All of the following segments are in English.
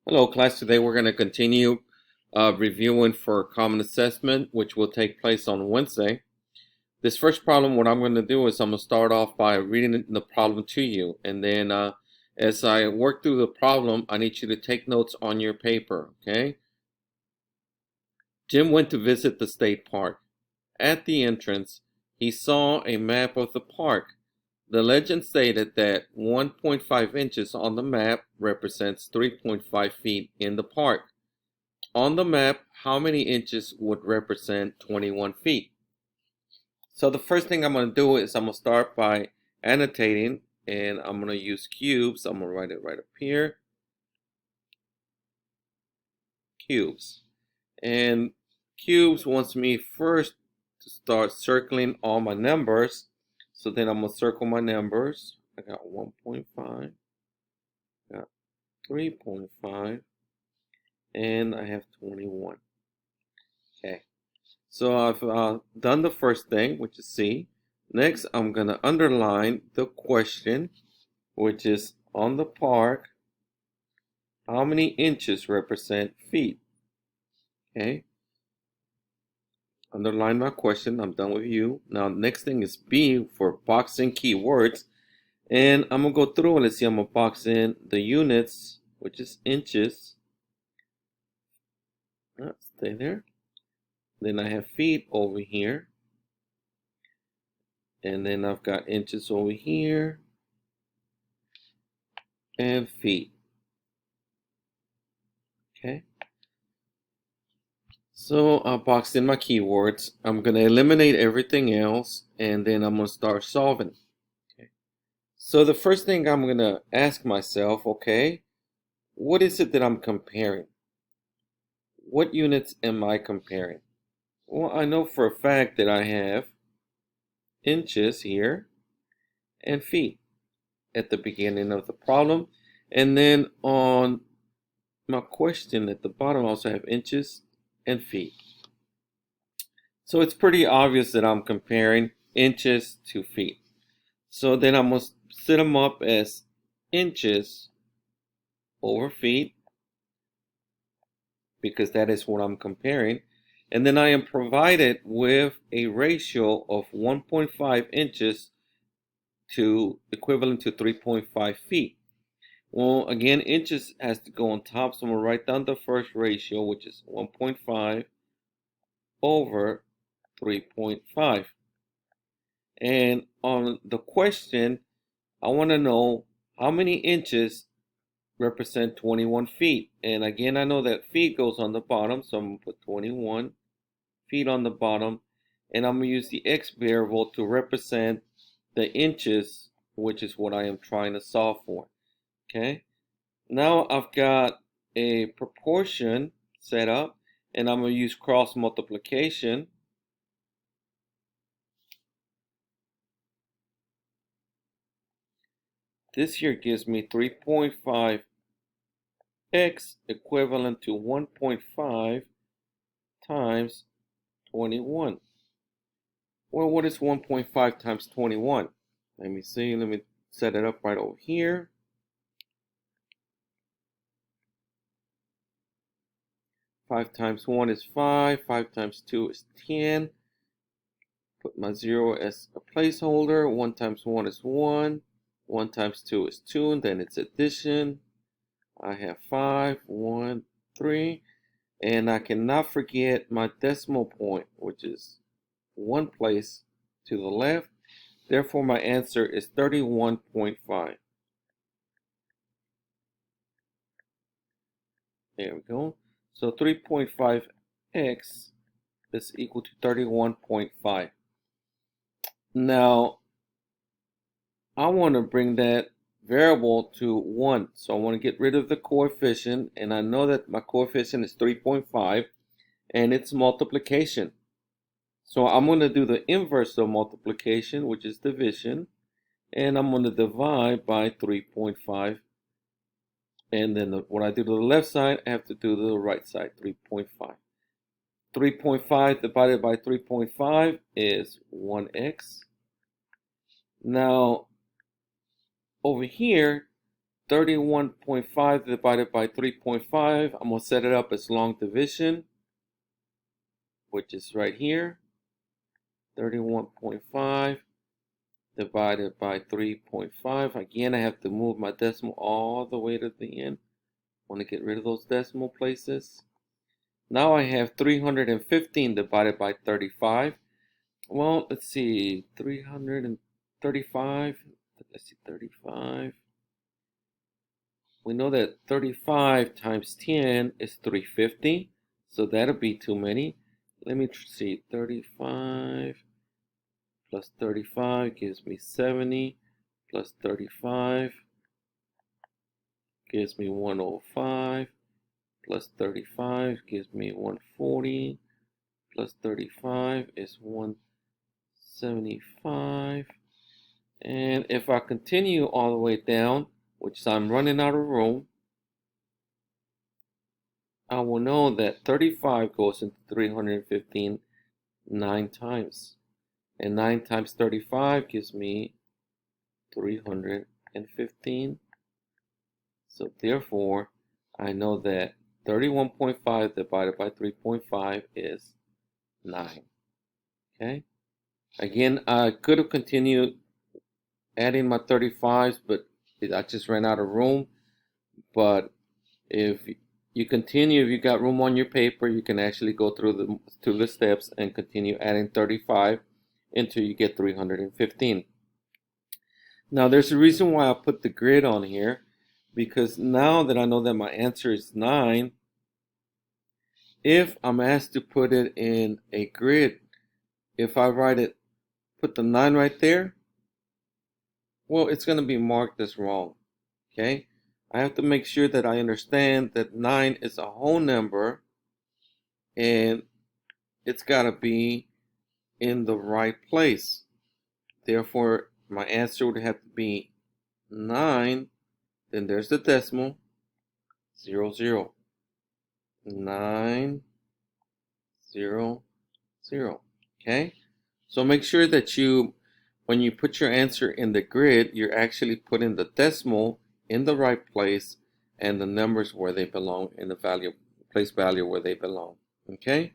Hello, class. Today we're going to continue reviewing for common assessment, which will take place on Wednesday. This first problem, what I'm going to do is I'm going to start off by reading the problem to you. And then as I work through the problem, I need you to take notes on your paper, okay? Jim went to visit the state park. At the entrance, he saw a map of the park. The legend stated that 1.5 inches on the map represents 3.5 feet in the park. On the map, how many inches would represent 21 feet? So the first thing I'm going to do is I'm going to start by annotating, and I'm going to use cubes. I'm going to write it right up here. Cubes. And cubes wants me first to start circling all my numbers. So then I'm going to circle my numbers. I got 1.5, got 3.5, and I have 21. Okay. So I've done the first thing, which is C. Next, I'm going to underline the question, which is on the park, how many inches represent feet? Okay. Underline my question. I'm done with you. Now, next thing is B for boxing keywords. And I'm going to go through and let's see, I'm going to box in the units, which is inches. Stay there. Then I have feet over here. And then I've got inches over here. And feet. Okay. So I boxed in my keywords. I'm going to eliminate everything else, and then I'm going to start solving. Okay. So the first thing I'm going to ask myself, okay, what is it that I'm comparing? What units am I comparing? Well, I know for a fact that I have inches here and feet at the beginning of the problem. And then on my question at the bottom, I also have inches and feet. So it's pretty obvious that I'm comparing inches to feet. So then I'm going to set them up as inches over feet, because that is what I'm comparing. And then I am provided with a ratio of 1.5 inches to equivalent to 3.5 feet. Well, again, inches has to go on top, so I'm going to write down the first ratio, which is 1.5 over 3.5. And on the question, I want to know how many inches represent 21 feet. And again, I know that feet goes on the bottom, so I'm going to put 21 feet on the bottom. And I'm going to use the x variable to represent the inches, which is what I am trying to solve for. Okay. Now I've got a proportion set up, and I'm going to use cross multiplication. This here gives me 3.5 x equivalent to 1.5 times 21. Well, what is 1.5 times 21? Let me see. Let me set it up right over here. 5 times 1 is 5. 5 times 2 is 10. Put my 0 as a placeholder. 1 times 1 is 1. 1 times 2 is 2. And then it's addition. I have 5, 1, 3. And I cannot forget my decimal point, which is one place to the left. Therefore, my answer is 31.5. There we go. So 3.5x is equal to 31.5. Now, I want to bring that variable to 1. So I want to get rid of the coefficient, and I know that my coefficient is 3.5, and it's multiplication. So I'm going to do the inverse of multiplication, which is division, and I'm going to divide by 3.5. And then when I do to the left side, I have to do to the right side, 3.5. 3.5 divided by 3.5 is 1x. Now, over here, 31.5 divided by 3.5. I'm going to set it up as long division, which is right here. 31.5 divided by 3.5. Again, I have to move my decimal all the way to the end. I want to get rid of those decimal places. Now I have 315 divided by 35. Well, let's see, 335. Let's see, 35. We know that 35 times 10 is 350, so that'll be too many. Let me see, 35 plus 35 gives me 70, plus 35 gives me 105, plus 35 gives me 140, plus 35 is 175. And if I continue all the way down, which I'm running out of room, I will know that 35 goes into 315 9 times. And 9 times 35 gives me 315. So therefore, I know that 31.5 divided by 3.5 is 9. Okay? Again, I could have continued adding my 35s, but I just ran out of room. But if you continue, if you got room on your paper, you can actually go through the steps and continue adding 35 until you get 315. Now there's a reason why I put the grid on here, because now that I know that my answer is 9, if I'm asked to put it in a grid, if I write it, put the 9 right there, well, it's going to be marked as wrong. Okay? I have to make sure that I understand that 9 is a whole number and it's got to be in the right place. Therefore, my answer would have to be 9, then there's the decimal, 0, 0. 9, 0, 0. Okay? So make sure that when you put your answer in the grid, you're actually putting the decimal in the right place and the numbers where they belong in the place value where they belong. Okay?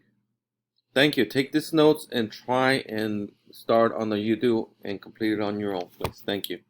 Thank you. Take these notes and try and start on the UDO and complete it on your own, please. Thank you.